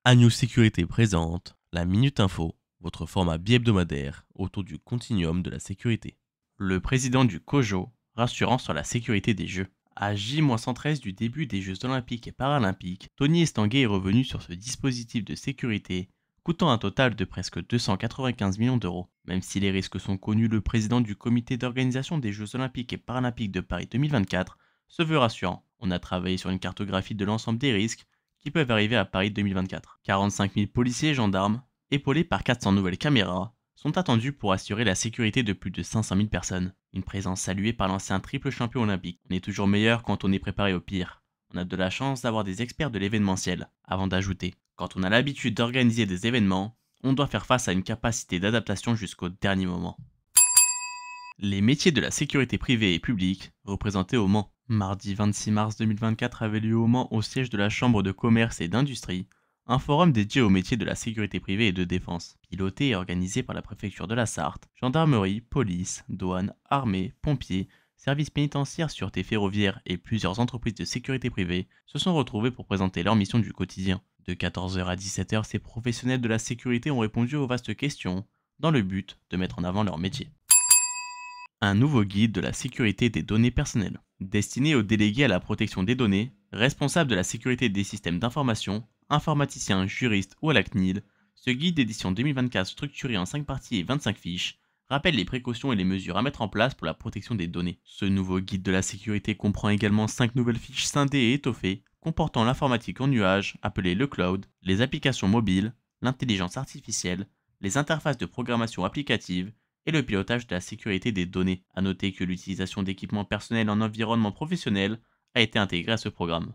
Agnew Sécurité présente la Minute Info, votre format bi-hebdomadaire autour du continuum de la sécurité. Le président du COJO, rassurant sur la sécurité des Jeux. À J-113 du début des Jeux Olympiques et Paralympiques, Tony Estanguet est revenu sur ce dispositif de sécurité, coûtant un total de presque 295 millions d'euros. Même si les risques sont connus, le président du comité d'organisation des Jeux Olympiques et Paralympiques de Paris 2024 se veut rassurant. On a travaillé sur une cartographie de l'ensemble des risques qui peuvent arriver à Paris 2024. 45 000 policiers et gendarmes, épaulés par 400 nouvelles caméras, sont attendus pour assurer la sécurité de plus de 500 000 personnes. Une présence saluée par l'ancien triple champion olympique. On est toujours meilleur quand on est préparé au pire. On a de la chance d'avoir des experts de l'événementiel. Avant d'ajouter, quand on a l'habitude d'organiser des événements, on doit faire face à une capacité d'adaptation jusqu'au dernier moment. Les métiers de la sécurité privée et publique, représentés au Mans. Mardi 26 mars 2024 avait lieu au Mans, au siège de la Chambre de commerce et d'industrie, un forum dédié aux métiers de la sécurité privée et de défense, piloté et organisé par la préfecture de la Sarthe, gendarmerie, police, douane, armée, pompiers, services pénitentiaires, sûreté ferroviaire et plusieurs entreprises de sécurité privée se sont retrouvés pour présenter leur mission du quotidien. De 14h à 17h, ces professionnels de la sécurité ont répondu aux vastes questions, dans le but de mettre en avant leur métier. Un nouveau guide de la sécurité des données personnelles, destiné aux délégués à la protection des données, responsables de la sécurité des systèmes d'information, informaticiens, juristes ou à la CNIL. Ce guide d'édition 2024 structuré en 5 parties et 25 fiches rappelle les précautions et les mesures à mettre en place pour la protection des données. Ce nouveau guide de la sécurité comprend également 5 nouvelles fiches scindées et étoffées comportant l'informatique en nuage, appelée le cloud, les applications mobiles, l'intelligence artificielle, les interfaces de programmation applicative et le pilotage de la sécurité des données. A noter que l'utilisation d'équipements personnels en environnement professionnel a été intégrée à ce programme.